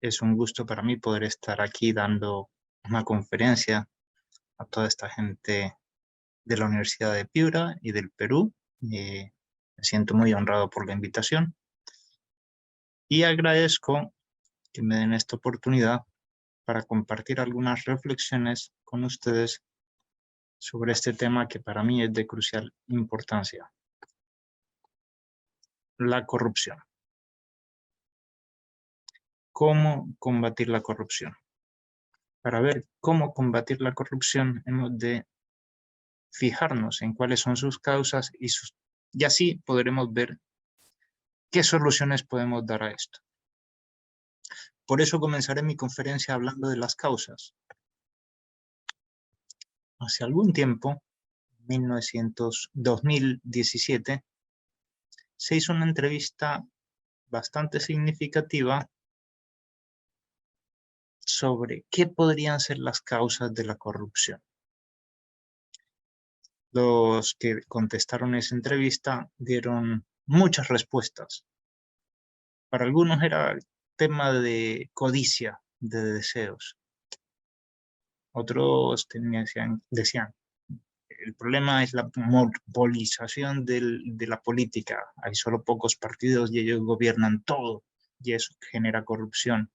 Es un gusto para mí poder estar aquí dando una conferencia a toda esta gente de la Universidad de Piura y del Perú. Me siento muy honrado por la invitación y agradezco que me den esta oportunidad para compartir algunas reflexiones con ustedes sobre este tema que para mí es de crucial importancia: la corrupción. ¿Cómo combatir la corrupción? Para ver cómo combatir la corrupción, hemos de fijarnos en cuáles son sus causas y así podremos ver qué soluciones podemos dar a esto. Por eso comenzaré mi conferencia hablando de las causas. Hace algún tiempo, 2017, se hizo una entrevista bastante significativa sobre qué podrían ser las causas de la corrupción. Los que contestaron esa entrevista dieron muchas respuestas. Para algunos era tema de codicia, de deseos. Otros decían, el problema es la monopolización de la política. Hay solo pocos partidos y ellos gobiernan todo, y eso genera corrupción.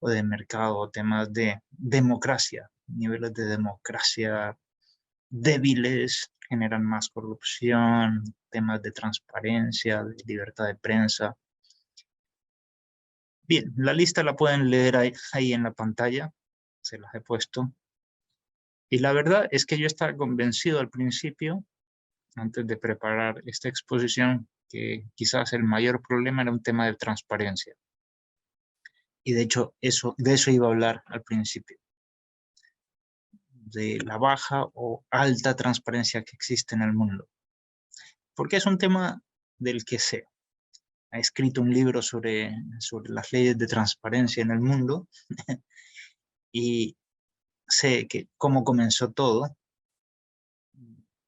O de mercado, o temas de democracia. Niveles de democracia débiles generan más corrupción, temas de transparencia, de libertad de prensa. Bien, la lista la pueden leer ahí en la pantalla, se las he puesto. Y la verdad es que yo estaba convencido al principio, antes de preparar esta exposición, que quizás el mayor problema era un tema de transparencia. Y de hecho, de eso iba a hablar al principio, de la baja o alta transparencia que existe en el mundo. Porque es un tema del que sé. He escrito un libro sobre las leyes de transparencia en el mundo y sé cómo comenzó todo.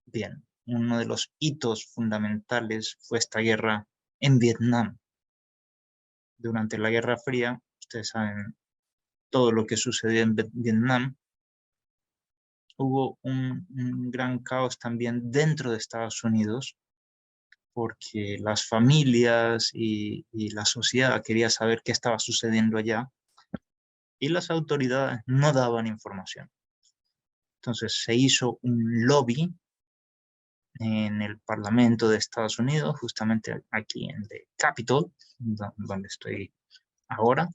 Bien, uno de los hitos fundamentales fue esta guerra en Vietnam. Durante la Guerra Fría, ustedes saben todo lo que sucedió en Vietnam. Hubo un gran caos también dentro de Estados Unidos, porque las familias y la sociedad quería saber qué estaba sucediendo allá, y las autoridades no daban información. Entonces se hizo un lobby en el Parlamento de Estados Unidos, justamente aquí en el Capitol, donde estoy ahora.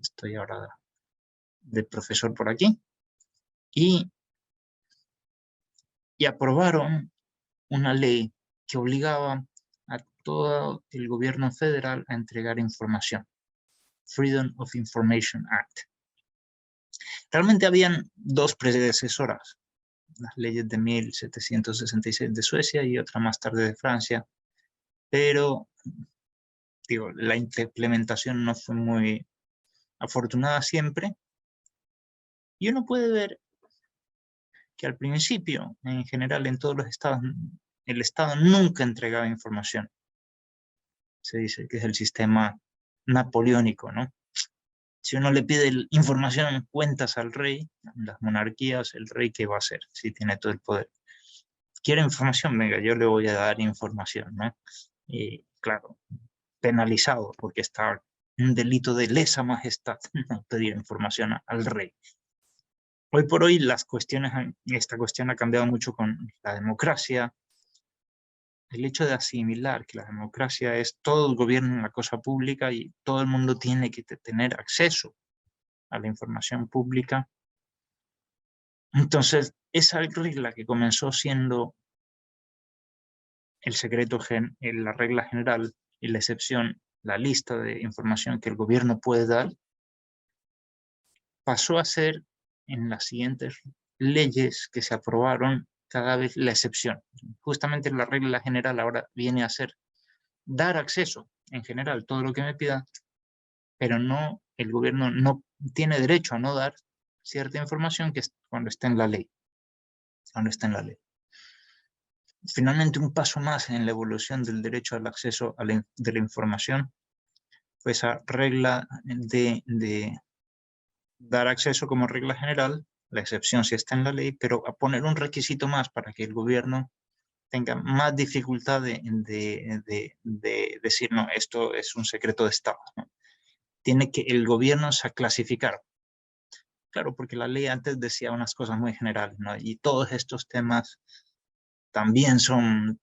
Estoy ahora de profesor por aquí. Y aprobaron una ley que obligaba a todo el gobierno federal a entregar información. Freedom of Information Act. Realmente habían dos predecesoras, las leyes de 1766 de Suecia y otra más tarde de Francia, pero digo, la implementación no fue muy afortunada siempre, y uno puede ver que al principio, en general, en todos los estados, el Estado nunca entregaba información. Se dice que es el sistema napoleónico, ¿no? Si uno le pide información, cuentas al rey, en las monarquías, el rey, ¿qué va a hacer si tiene todo el poder? ¿Quiere información? Venga, yo le voy a dar información, ¿no? Y claro, penalizado, porque está un delito de lesa majestad pedir información al rey. Hoy por hoy esta cuestión ha cambiado mucho con la democracia. El hecho de asimilar que la democracia es todo el gobierno en la cosa pública y todo el mundo tiene que tener acceso a la información pública. Entonces, esa regla que comenzó siendo el secreto, la regla general y la excepción, la lista de información que el gobierno puede dar, pasó a ser, en las siguientes leyes que se aprobaron, cada vez la excepción. Justamente la regla general ahora viene a ser dar acceso, en general, todo lo que me pida, pero no, el gobierno no tiene derecho a no dar cierta información que cuando está en la ley. Cuando está en la ley. Finalmente, un paso más en la evolución del derecho al acceso de la información fue esa regla de dar acceso como regla general, la excepción si está en la ley, pero a poner un requisito más para que el gobierno tenga más dificultad de decir, no, esto es un secreto de Estado, ¿no? Tiene que el gobierno clasificar. Claro, porque la ley antes decía unas cosas muy generales, ¿no? Y todos estos temas también son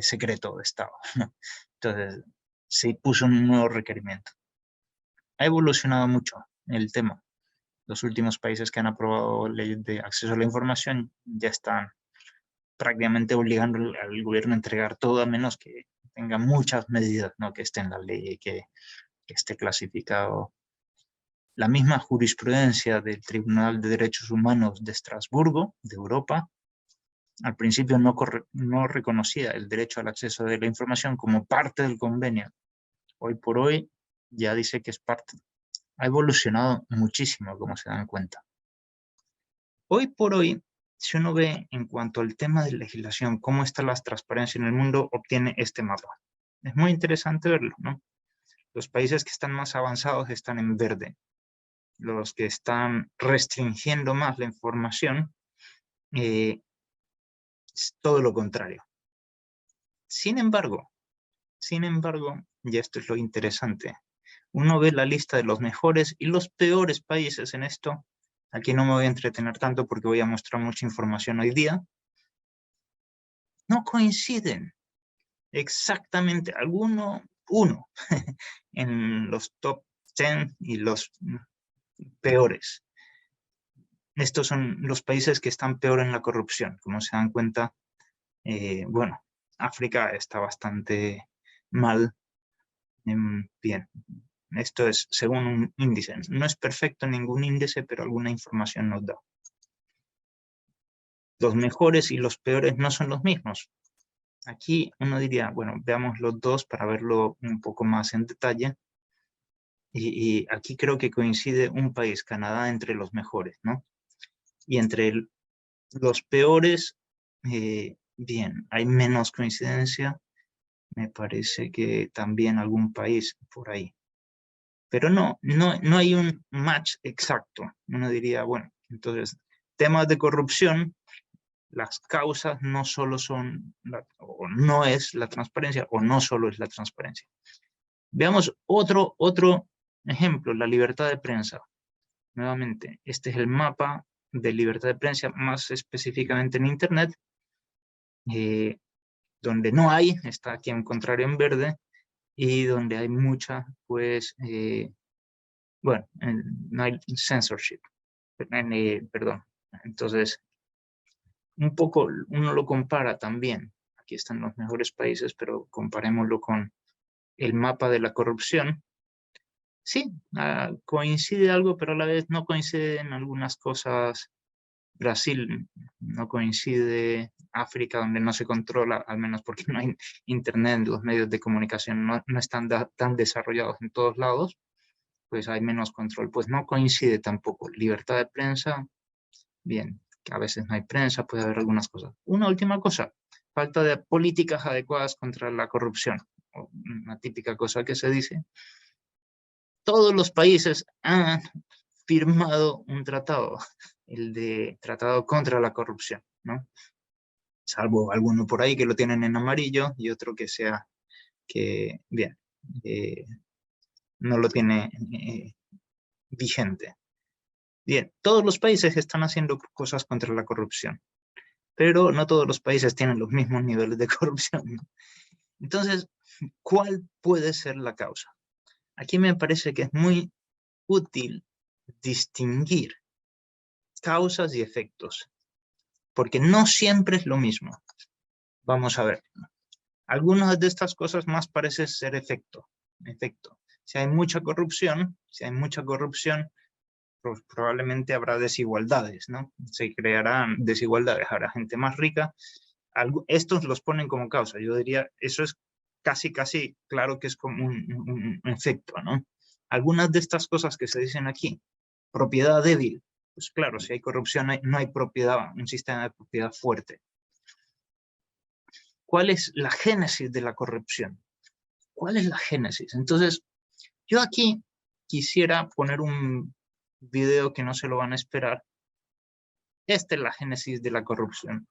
secreto de Estado, ¿no? Entonces, se puso un nuevo requerimiento. Ha evolucionado mucho el tema. Los últimos países que han aprobado leyes de acceso a la información ya están prácticamente obligando al gobierno a entregar todo, a menos que tenga muchas medidas, ¿no? Que esté en la ley y que esté clasificado. La misma jurisprudencia del Tribunal de Derechos Humanos de Estrasburgo, de Europa, al principio no reconocía el derecho al acceso de la información como parte del convenio. Hoy por hoy ya dice que es parte. Ha evolucionado muchísimo, como se dan cuenta. Hoy por hoy, si uno ve en cuanto al tema de legislación, cómo está la transparencia en el mundo, obtiene este mapa. Es muy interesante verlo, ¿no? Los países que están más avanzados están en verde. Los que están restringiendo más la información, es todo lo contrario. Sin embargo, y esto es lo interesante, uno ve la lista de los mejores y los peores países en esto. Aquí no me voy a entretener tanto porque voy a mostrar mucha información hoy día. No coinciden exactamente, uno, en los top 10 y los peores. Estos son los países que están peor en la corrupción. Como se dan cuenta, bueno, África está bastante mal. Bien, esto es según un índice. No es perfecto ningún índice, pero alguna información nos da. Los mejores y los peores no son los mismos. Aquí uno diría, bueno, veamos los dos para verlo un poco más en detalle. Y aquí creo que coincide un país, Canadá, entre los mejores, ¿no? Y entre los peores, bien, hay menos coincidencia. Me parece que también algún país por ahí. Pero no hay un match exacto. Uno diría, bueno, entonces, temas de corrupción, las causas no solo son, o no es la transparencia, o no solo es la transparencia. Veamos otro ejemplo, la libertad de prensa. Nuevamente, este es el mapa de libertad de prensa, más específicamente en Internet, donde no hay, está aquí en contrario en verde, y donde hay mucha, pues, bueno, no hay censorship, perdón. Entonces, un poco uno lo compara también. Aquí están los mejores países, pero comparémoslo con el mapa de la corrupción. Sí, coincide algo, pero a la vez no coincide en algunas cosas. Brasil no coincide, África, donde no se controla, al menos porque no hay internet, los medios de comunicación no están tan desarrollados en todos lados, pues hay menos control. Pues no coincide tampoco. Libertad de prensa, bien, a veces no hay prensa, puede haber algunas cosas. Una última cosa, falta de políticas adecuadas contra la corrupción. Una típica cosa que se dice. Todos los países han firmado un tratado, el de Tratado contra la Corrupción, ¿no? Salvo alguno por ahí que lo tienen en amarillo y otro que sea que, bien, no lo tiene vigente. Bien, todos los países están haciendo cosas contra la corrupción, pero no todos los países tienen los mismos niveles de corrupción, ¿no? Entonces, ¿cuál puede ser la causa? Aquí me parece que es muy útil distinguir causas y efectos, porque no siempre es lo mismo. Vamos a ver. Algunas de estas cosas más parecen ser efecto. Si hay mucha corrupción, pues probablemente habrá desigualdades, ¿no? Se crearán desigualdades, habrá gente más rica. Estos los ponen como causa. Yo diría, eso es casi claro que es como un efecto, ¿no? Algunas de estas cosas que se dicen aquí, propiedad débil, pues claro, si hay corrupción no hay propiedad, un sistema de propiedad fuerte. ¿Cuál es la génesis de la corrupción? ¿Cuál es la génesis? Entonces, yo aquí quisiera poner video que no se lo van a esperar. Esta es la génesis de la corrupción.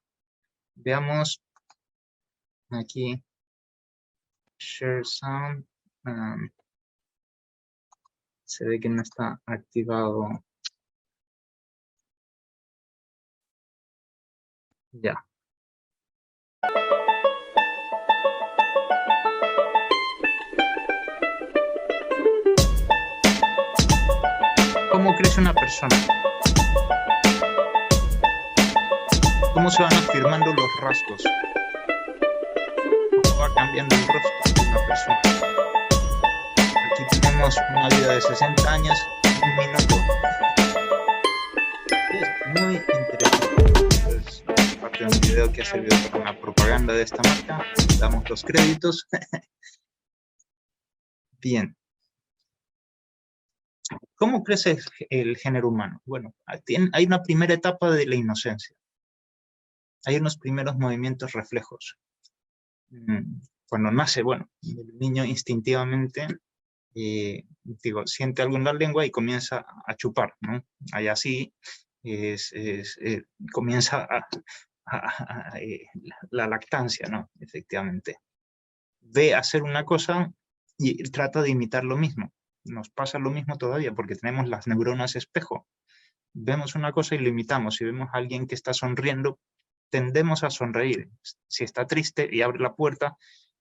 Veamos aquí. Share sound. Se ve que no está activado. Ya. ¿Cómo crece una persona? ¿Cómo se van afirmando los rasgos? ¿Cómo va cambiando el rostro de una persona? Aquí tenemos una vida de 60 años, un minuto. Es muy interesante. Es parte de un video que ha servido para una propaganda de esta marca. Damos los créditos. Bien. ¿Cómo crece el género humano? Bueno, hay una primera etapa de la inocencia. Hay unos primeros movimientos reflejos. Cuando nace, bueno, el niño instintivamente, siente algo en la lengua y comienza a chupar, ¿no? Ahí así comienza la lactancia, ¿no? Efectivamente. Ve hacer una cosa y trata de imitar lo mismo. Nos pasa lo mismo todavía porque tenemos las neuronas espejo. Vemos una cosa y lo imitamos. Si vemos a alguien que está sonriendo, tendemos a sonreír. Si está triste y abre la puerta,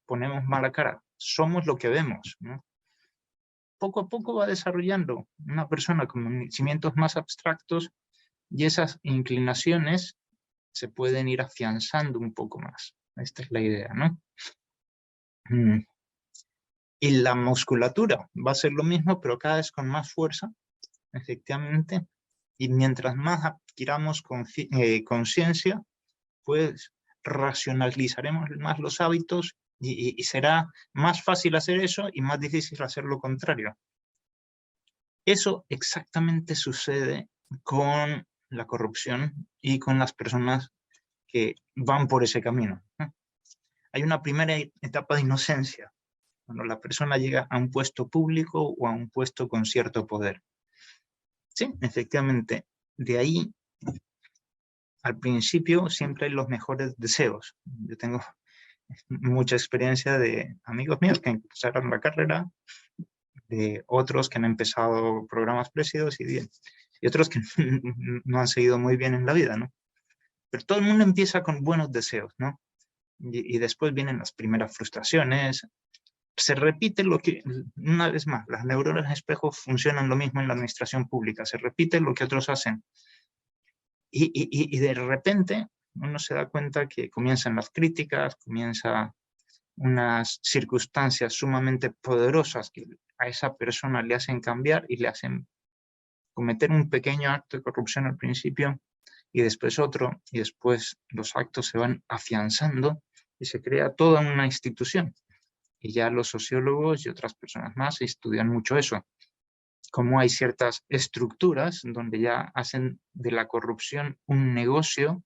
ponemos mala cara. Somos lo que vemos, ¿no? Poco a poco va desarrollando una persona con conocimientos más abstractos y esas inclinaciones se pueden ir afianzando un poco más. Esta es la idea, ¿no? Y la musculatura va a ser lo mismo, pero cada vez con más fuerza, efectivamente. Y mientras más adquiramos conciencia, pues racionalizaremos más los hábitos y será más fácil hacer eso y más difícil hacer lo contrario. Eso exactamente sucede con la corrupción y con las personas que van por ese camino. Hay una primera etapa de inocencia, cuando la persona llega a un puesto público o a un puesto con cierto poder. Sí, efectivamente, de ahí al principio siempre hay los mejores deseos. Yo tengo mucha experiencia de amigos míos que empezaron la carrera, de otros que han empezado programas parecidos y otros que no han seguido muy bien en la vida, ¿no? Pero todo el mundo empieza con buenos deseos, ¿no? Y después vienen las primeras frustraciones. Se repite lo que, una vez más, las neuronas espejo funcionan lo mismo en la administración pública. Se repite lo que otros hacen. Y de repente uno se da cuenta que comienzan las críticas, comienzan unas circunstancias sumamente poderosas que a esa persona le hacen cambiar y le hacen cometer un pequeño acto de corrupción al principio y después otro, y después los actos se van afianzando y se crea toda una institución. Y ya los sociólogos y otras personas más estudian mucho eso. Cómo hay ciertas estructuras donde ya hacen de la corrupción un negocio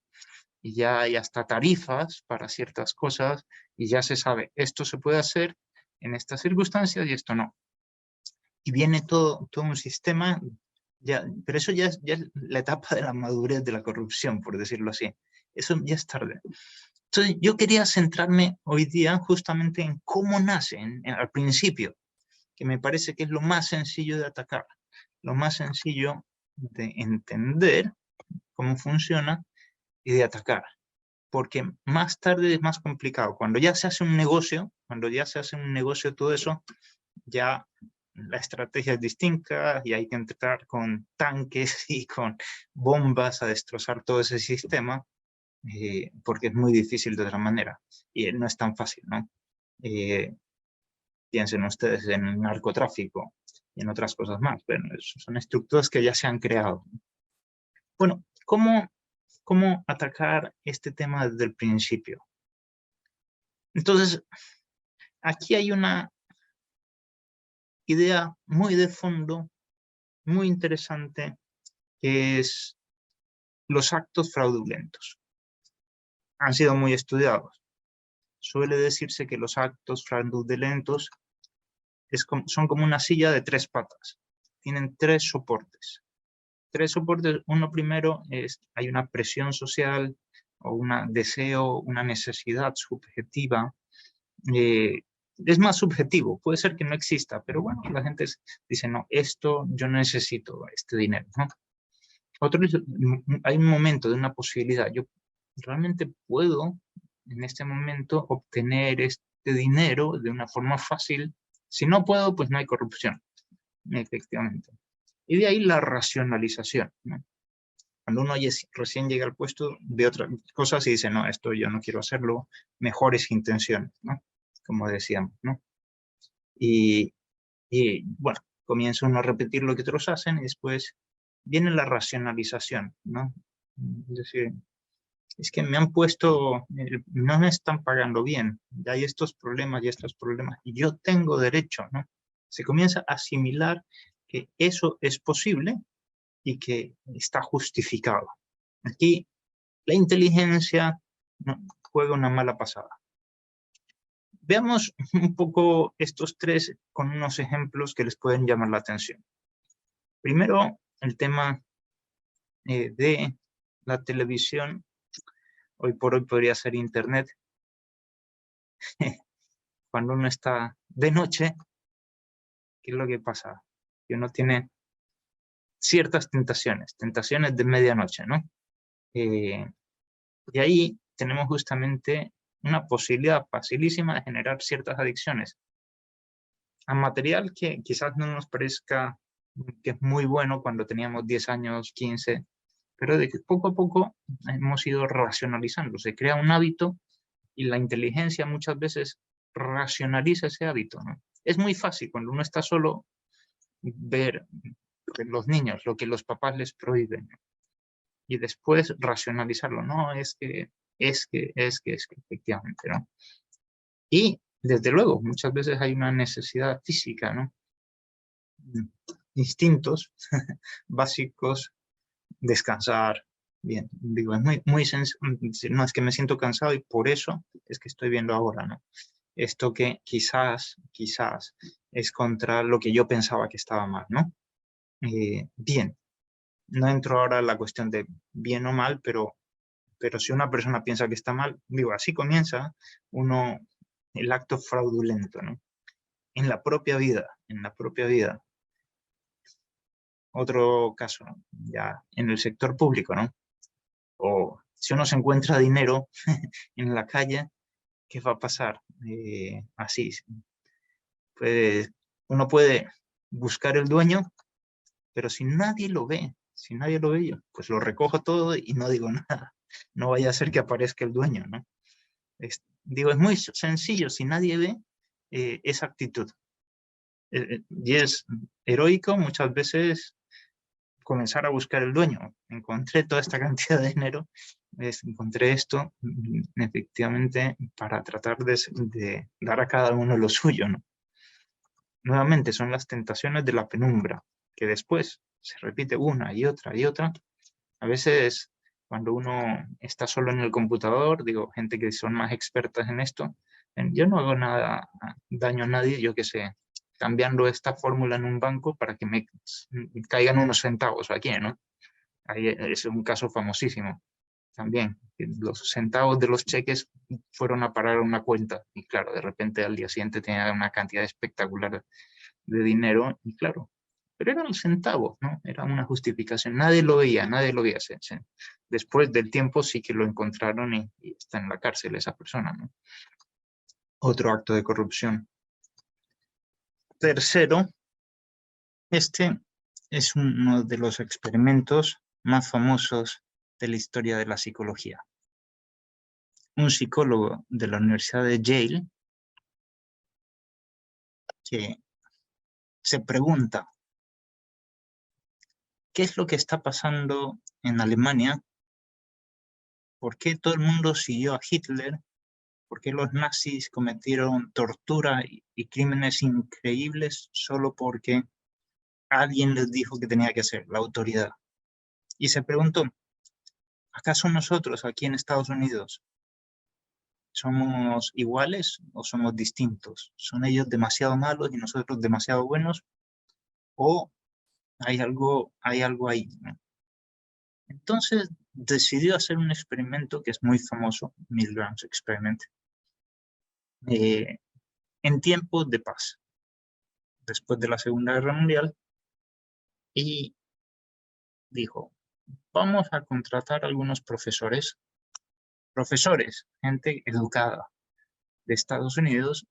y ya hay hasta tarifas para ciertas cosas y ya se sabe, esto se puede hacer en estas circunstancias y esto no. Y viene todo un sistema, pero eso ya es la etapa de la madurez de la corrupción, por decirlo así. Eso ya es tarde. Entonces yo quería centrarme hoy día justamente en cómo nace al principio, que me parece que es lo más sencillo de atacar, lo más sencillo de entender cómo funciona y de atacar. Porque más tarde es más complicado. Cuando ya se hace un negocio, todo eso, ya la estrategia es distinta y hay que entrar con tanques y con bombas a destrozar todo ese sistema, porque es muy difícil de otra manera y no es tan fácil, ¿no? Piensen ustedes en el narcotráfico y en otras cosas más. Bueno, son estructuras que ya se han creado. Bueno, ¿cómo atacar este tema desde el principio? Entonces, aquí hay una idea muy de fondo, muy interesante, que es los actos fraudulentos. Han sido muy estudiados. Suele decirse que los actos fraudulentos son como una silla de 3 patas. Tienen 3 soportes. Tres soportes. Uno primero es, hay una presión social o un deseo, una necesidad subjetiva. Es más subjetivo, puede ser que no exista, pero bueno, la gente dice, no, esto yo necesito este dinero, ¿no? Otro, hay un momento de una posibilidad, yo realmente puedo en este momento obtener este dinero de una forma fácil. Si no puedo, pues no hay corrupción, efectivamente. Y de ahí la racionalización, ¿no? Cuando uno recién llega al puesto, ve otras cosas y dice, no, esto yo no quiero hacerlo, mejores intenciones, ¿no? Como decíamos, ¿no? Y bueno, comienza uno a repetir lo que otros hacen y después viene la racionalización, ¿no? Es decir, es que me han puesto, no me están pagando bien, ya hay estos problemas y estos problemas, y yo tengo derecho, ¿no? Se comienza a asimilar que eso es posible y que está justificado. Aquí la inteligencia, ¿no?, juega una mala pasada. Veamos un poco estos tres con unos ejemplos que les pueden llamar la atención. Primero, el tema de la televisión. Hoy por hoy podría ser internet. Cuando uno está de noche, ¿qué es lo que pasa? Que uno tiene ciertas tentaciones de medianoche, ¿no? Y ahí tenemos justamente una posibilidad facilísima de generar ciertas adicciones a material que quizás no nos parezca que es muy bueno cuando teníamos 10 años, 15, pero de que poco a poco hemos ido racionalizando. Se crea un hábito y la inteligencia muchas veces racionaliza ese hábito, ¿no? Es muy fácil cuando uno está solo ver los niños lo que los papás les prohíben y después racionalizarlo. No, es que, efectivamente, ¿no? Y desde luego, muchas veces hay una necesidad física, ¿no? Instintos básicos, descansar. Bien, digo, es muy no es que me siento cansado y por eso es que estoy viendo ahora, ¿no? Esto que quizás es contra lo que yo pensaba que estaba mal, ¿no? Bien, no entro ahora en la cuestión de bien o mal, pero si una persona piensa que está mal, digo, así comienza uno el acto fraudulento, ¿no? En la propia vida. Otro caso, ¿no?, ya en el sector público, ¿no? O si uno se encuentra dinero en la calle, ¿qué va a pasar? Así, pues, uno puede buscar el dueño, pero si nadie lo ve, yo, pues lo recojo todo y no digo nada. No vaya a ser que aparezca el dueño, ¿no? Digo, es muy sencillo, si nadie ve esa actitud. Y es heroico muchas veces comenzar a buscar el dueño. Encontré toda esta cantidad de dinero, encontré esto, efectivamente, para tratar de dar a cada uno lo suyo, ¿no? Nuevamente, son las tentaciones de la penumbra, que después se repite una y otra y otra. A veces, cuando uno está solo en el computador, digo, gente que son más expertas en esto, yo no hago nada, daño a nadie, yo qué sé, cambiando esta fórmula en un banco para que me caigan unos centavos aquí, ¿no? Ahí es un caso famosísimo también. Los centavos de los cheques fueron a parar a una cuenta y claro, de repente al día siguiente tenía una cantidad espectacular de dinero y claro, pero eran centavos, ¿no? Era una justificación. Nadie lo veía. Después del tiempo sí que lo encontraron y está en la cárcel esa persona, ¿no? Otro acto de corrupción. Tercero, este es uno de los experimentos más famosos de la historia de la psicología. Un psicólogo de la Universidad de Yale que se pregunta, ¿qué es lo que está pasando en Alemania? ¿Por qué todo el mundo siguió a Hitler? ¿Por qué los nazis cometieron tortura y crímenes increíbles solo porque alguien les dijo que tenía que hacer, la autoridad? Y se preguntó, ¿acaso nosotros aquí en Estados Unidos somos iguales o somos distintos? ¿Son ellos demasiado malos y nosotros demasiado buenos? ¿O hay algo ahí, ¿no? Entonces decidió hacer un experimento que es muy famoso, Milgram's Experiment, en tiempos de paz, después de la Segunda Guerra Mundial, y dijo, vamos a contratar a algunos profesores, gente educada de Estados Unidos,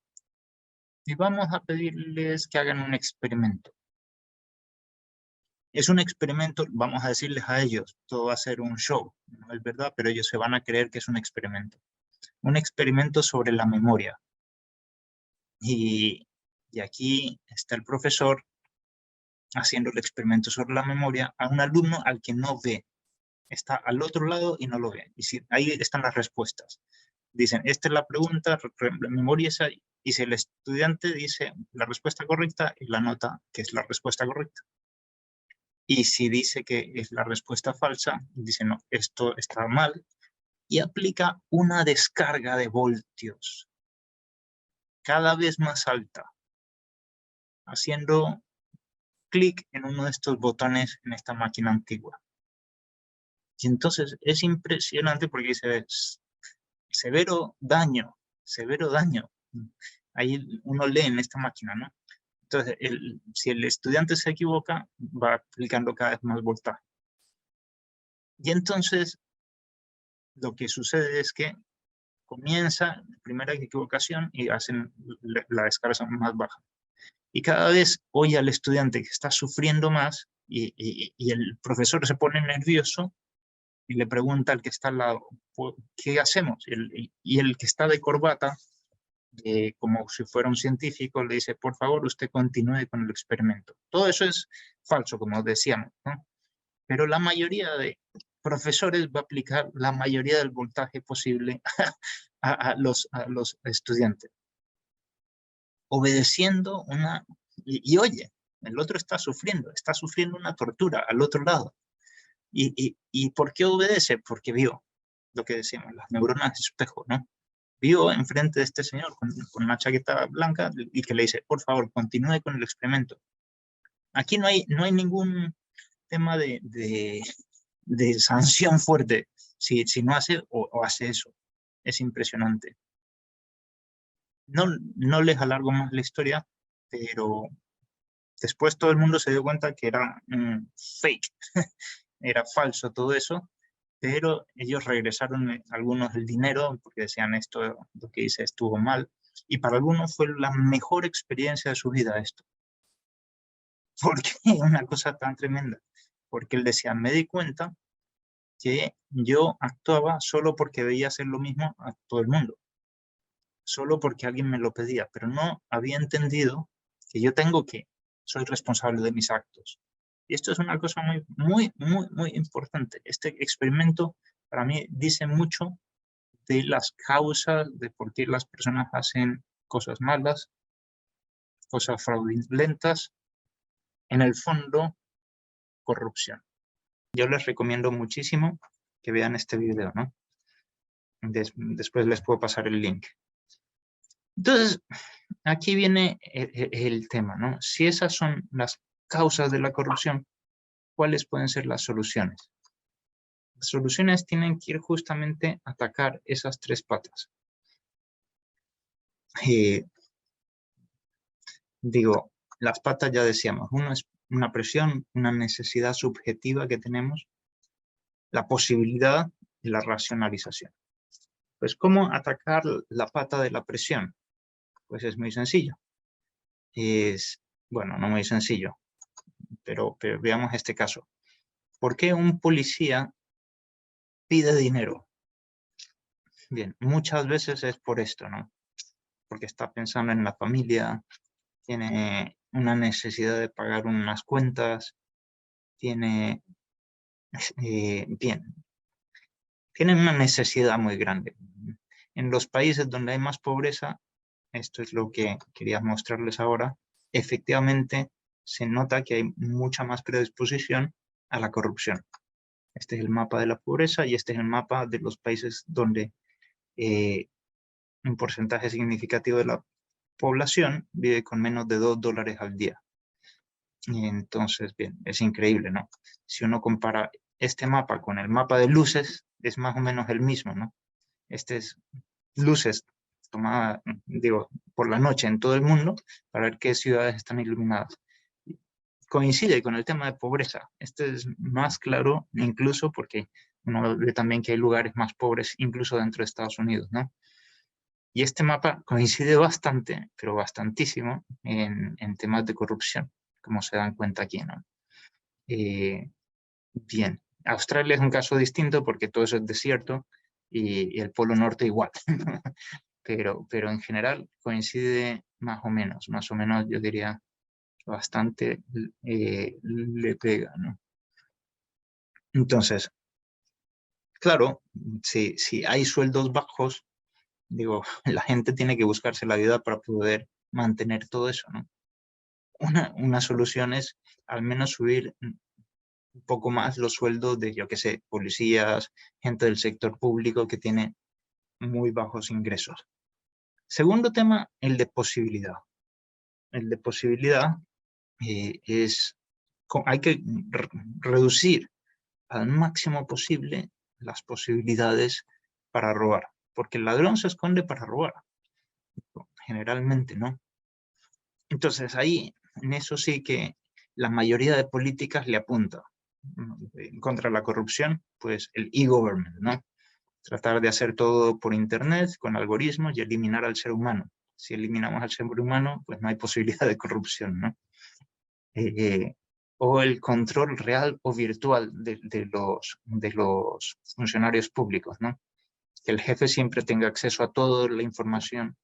y vamos a pedirles que hagan un experimento. Es un experimento, vamos a decirles a ellos, todo va a ser un show, no es verdad, pero ellos se van a creer que es un experimento. Un experimento sobre la memoria. Y aquí está el profesor haciendo el experimento sobre la memoria a un alumno al que no ve. Está al otro lado y no lo ve. Y si, ahí están las respuestas. Dicen, esta es la pregunta, memoria esa, y si el estudiante dice la respuesta correcta, y la nota que es la respuesta correcta. Y si dice que es la respuesta falsa, dice, no, esto está mal, y aplica una descarga de voltios cada vez más alta, haciendo clic en uno de estos botones en esta máquina antigua. Y entonces es impresionante porque dice, severo daño. Ahí uno lee en esta máquina, ¿no? Entonces, si el estudiante se equivoca, va aplicando cada vez más voltaje. Y entonces, lo que sucede es que comienza la primera equivocación y hacen la descarga más baja. Y cada vez oye al estudiante que está sufriendo más y el profesor se pone nervioso y le pregunta al que está al lado, ¿qué hacemos? Y el que está de corbata, como si fuera un científico, le dice, por favor, usted continúe con el experimento. Todo eso es falso, como decíamos, ¿no? Pero la mayoría de profesores va a aplicar la mayoría del voltaje posible a los estudiantes, obedeciendo una... Y oye, el otro está sufriendo una tortura al otro lado. ¿Y por qué obedece? Porque vio lo que decíamos, las neuronas de espejo, ¿no? Vio enfrente de este señor con una chaqueta blanca y que le dice, por favor, continúe con el experimento. Aquí no hay ningún tema de sanción fuerte si no hace o hace eso. Es impresionante. No les alargo más la historia, pero después todo el mundo se dio cuenta que era fake, era falso todo eso, pero ellos regresaron algunos el dinero porque decían esto, lo que hice estuvo mal, y para algunos fue la mejor experiencia de su vida esto. ¿Por qué? Una cosa tan tremenda. Porque él decía, me di cuenta que yo actuaba solo porque veía hacer lo mismo a todo el mundo, solo porque alguien me lo pedía, pero no había entendido que soy responsable de mis actos. Y esto es una cosa muy importante. Este experimento para mí dice mucho de las causas de por qué las personas hacen cosas malas, cosas fraudulentas, en el fondo, corrupción. Yo les recomiendo muchísimo que vean este video, ¿no? Después les puedo pasar el link. Entonces, aquí viene el tema, ¿no? Si esas son las causas de la corrupción, ¿cuáles pueden ser las soluciones? Las soluciones tienen que ir justamente a atacar esas tres patas. Digo, las patas ya decíamos, uno es una presión, una necesidad subjetiva que tenemos, la posibilidad y la racionalización. Pues, ¿cómo atacar la pata de la presión? Pues es muy sencillo. Bueno, no muy sencillo, pero veamos este caso. ¿Por qué un policía pide dinero? Bien, muchas veces es por esto, ¿no? Porque está pensando en la familia, tiene una necesidad de pagar unas cuentas, tiene una necesidad muy grande. En los países donde hay más pobreza, esto es lo que quería mostrarles ahora, efectivamente se nota que hay mucha más predisposición a la corrupción. Este es el mapa de la pobreza y este es el mapa de los países donde un porcentaje significativo de la población vive con menos de $2 al día. Y entonces, bien, es increíble, ¿no? Si uno compara este mapa con el mapa de luces, es más o menos el mismo, ¿no? Este es luces tomadas, digo, por la noche en todo el mundo para ver qué ciudades están iluminadas. Coincide con el tema de pobreza. Este es más claro incluso porque uno ve también que hay lugares más pobres incluso dentro de Estados Unidos, ¿no? Y este mapa coincide bastante, pero bastantísimo, en temas de corrupción, como se dan cuenta aquí, ¿no? Bien, Australia es un caso distinto porque todo eso es desierto y el Polo Norte igual, pero en general coincide más o menos yo diría bastante le pega, ¿no? Entonces, claro, si hay sueldos bajos, digo, la gente tiene que buscarse la vida para poder mantener todo eso, ¿no? Una solución es al menos subir un poco más los sueldos de, yo qué sé, policías, gente del sector público que tiene muy bajos ingresos. Segundo tema, el de posibilidad. El de posibilidad hay que reducir al máximo posible las posibilidades para robar, porque el ladrón se esconde para robar, generalmente, ¿no? Entonces ahí, en eso sí que la mayoría de políticas le apunta contra la corrupción, pues el e-government, ¿no? Tratar de hacer todo por internet, con algoritmos y eliminar al ser humano. Si eliminamos al ser humano, pues no hay posibilidad de corrupción, ¿no? O el control real o virtual de los funcionarios públicos, ¿no? Que el jefe siempre tenga acceso a toda la información.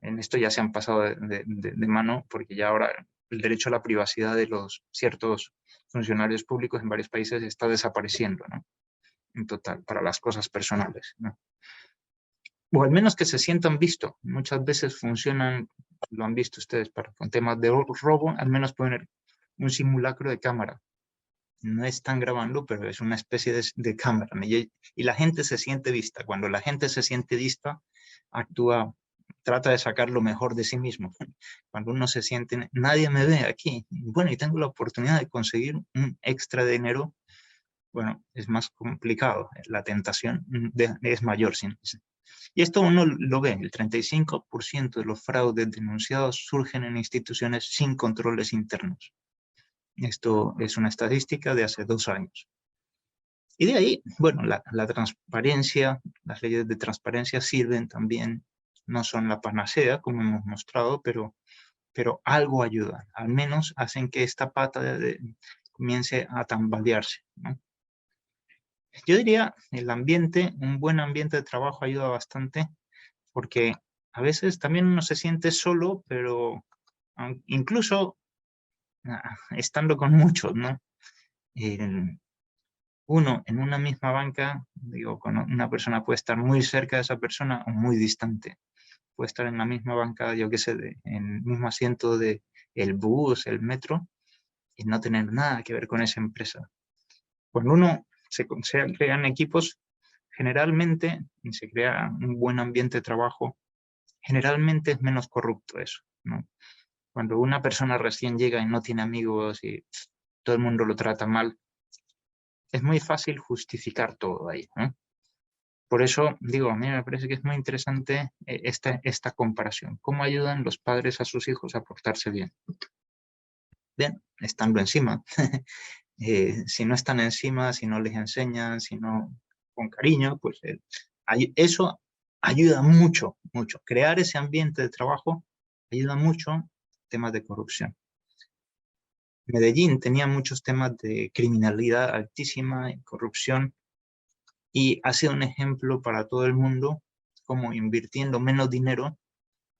En esto ya se han pasado de mano, porque ya ahora el derecho a la privacidad de los ciertos funcionarios públicos en varios países está desapareciendo, ¿no? En total, para las cosas personales, ¿no? O al menos que se sientan vistos. Muchas veces funcionan, lo han visto ustedes, con temas de robo, al menos poner un simulacro de cámara. No están grabando, pero es una especie de cámara. Y la gente se siente vista. Cuando la gente se siente vista, actúa, trata de sacar lo mejor de sí mismo. Cuando uno se siente, nadie me ve aquí, bueno, y tengo la oportunidad de conseguir un extra de dinero, bueno, es más complicado. La tentación es mayor. Y esto uno lo ve, el 35% de los fraudes denunciados surgen en instituciones sin controles internos. Esto es una estadística de hace 2 años. Y de ahí, bueno, la transparencia, las leyes de transparencia sirven también, no son la panacea, como hemos mostrado, pero algo ayudan. Al menos hacen que esta pata comience a tambalearse, ¿no? Yo diría, el ambiente, un buen ambiente de trabajo ayuda bastante, porque a veces también uno se siente solo, pero incluso estando con muchos, ¿no? Uno en una misma banca, digo, con una persona puede estar muy cerca de esa persona o muy distante. Puede estar en la misma banca, yo qué sé, en el mismo asiento de el bus, el metro, y no tener nada que ver con esa empresa. Cuando uno se crean equipos, generalmente se crea un buen ambiente de trabajo, generalmente es menos corrupto eso, ¿no? Cuando una persona recién llega y no tiene amigos y todo el mundo lo trata mal, es muy fácil justificar todo ahí, ¿no? Por eso, digo, a mí me parece que es muy interesante esta comparación. ¿Cómo ayudan los padres a sus hijos a portarse bien? Bien, estando encima. Si no están encima, si no les enseñan, si no con cariño, pues eso ayuda mucho, mucho. Crear ese ambiente de trabajo ayuda mucho en temas de corrupción. Medellín tenía muchos temas de criminalidad altísima y corrupción, y ha sido un ejemplo para todo el mundo, como invirtiendo menos dinero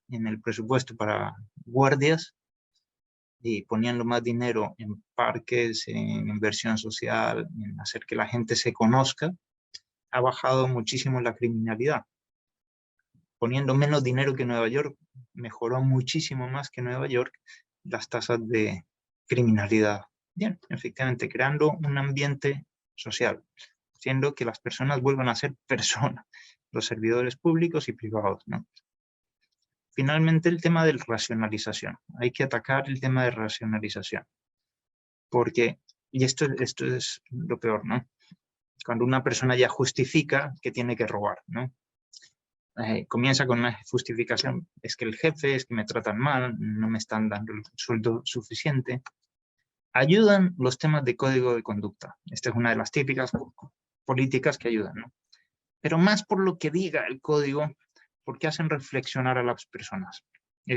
en el presupuesto para guardias y poniendo más dinero en parques, en inversión social, en hacer que la gente se conozca, ha bajado muchísimo la criminalidad. Poniendo menos dinero que Nueva York, mejoró muchísimo más que Nueva York las tasas de criminalidad. Bien, efectivamente, creando un ambiente social, haciendo que las personas vuelvan a ser personas, los servidores públicos y privados, ¿no? Finalmente, el tema de racionalización. Hay que atacar el tema de racionalización. Porque, y esto es lo peor, ¿no? Cuando una persona ya justifica que tiene que robar, ¿no? Comienza con una justificación, es que el jefe, es que me tratan mal, no me están dando el sueldo suficiente. Ayudan los temas de código de conducta. Esta es una de las típicas políticas que ayudan, ¿no? Pero más por lo que diga el código, porque hacen reflexionar a las personas.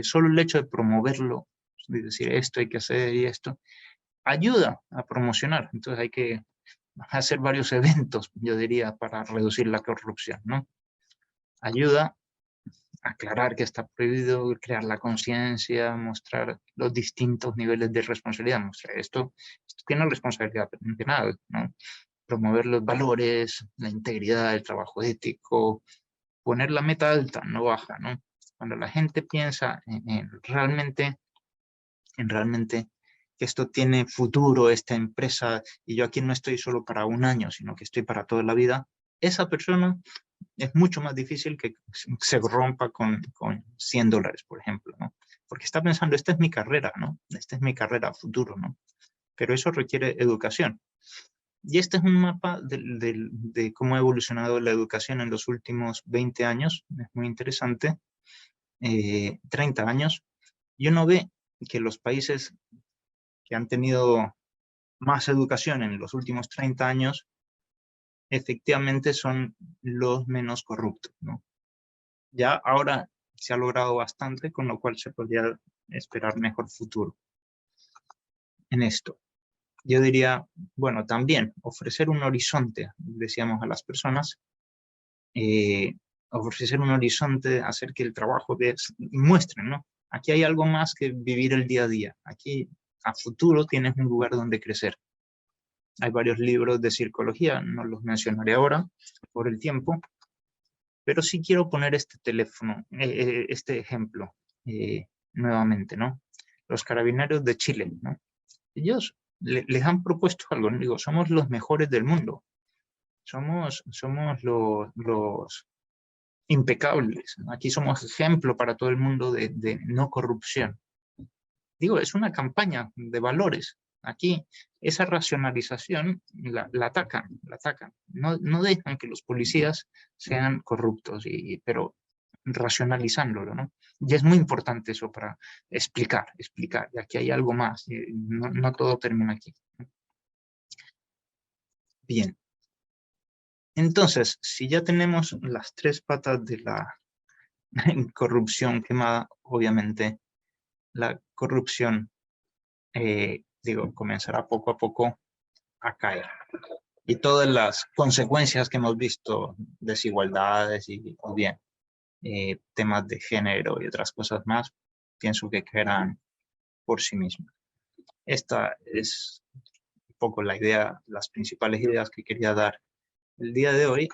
Solo el hecho de promoverlo, de decir esto hay que hacer y esto, ayuda a promocionar. Entonces hay que hacer varios eventos, yo diría, para reducir la corrupción, ¿no? Ayuda a aclarar que está prohibido, crear la conciencia, mostrar los distintos niveles de responsabilidad. Mostrar esto tiene responsabilidad penal, ¿no? Promover los valores, la integridad, el trabajo ético, poner la meta alta, no baja, ¿no? Cuando la gente piensa en realmente que esto tiene futuro, esta empresa, y yo aquí no estoy solo para un año, sino que estoy para toda la vida, esa persona es mucho más difícil que se rompa con $100, por ejemplo, ¿no? Porque está pensando, esta es mi carrera, ¿no? Esta es mi carrera a futuro, ¿no? Pero eso requiere educación. Y este es un mapa de cómo ha evolucionado la educación en los últimos 20 años. Es muy interesante. 30 años. Y uno ve que los países que han tenido más educación en los últimos 30 años, efectivamente son los menos corruptos, ¿no? Ya ahora se ha logrado bastante, con lo cual se podría esperar mejor futuro en esto. Yo diría, bueno, también ofrecer un horizonte, decíamos a las personas, ofrecer un horizonte, hacer que el trabajo muestre, ¿no? Aquí hay algo más que vivir el día a día. Aquí a futuro tienes un lugar donde crecer. Hay varios libros de psicología, no los mencionaré ahora por el tiempo, pero sí quiero poner este teléfono, este ejemplo nuevamente, ¿no? Los carabineros de Chile, ¿no? Ellos les han propuesto algo, ¿no? Digo, somos los mejores del mundo, somos los impecables, ¿no? Aquí somos ejemplo para todo el mundo de no corrupción. Digo, es una campaña de valores. Aquí esa racionalización la atacan. No dejan que los policías sean corruptos, pero racionalizándolo, ¿no? Y es muy importante eso para explicar, y aquí hay algo más, no todo termina aquí. Bien. Entonces, si ya tenemos las tres patas de la corrupción quemada, obviamente la corrupción, comenzará poco a poco a caer. Y todas las consecuencias que hemos visto, desigualdades y bien, temas de género y otras cosas más, pienso que caerán por sí mismas. Esta es un poco la idea, las principales ideas que quería dar el día de hoy.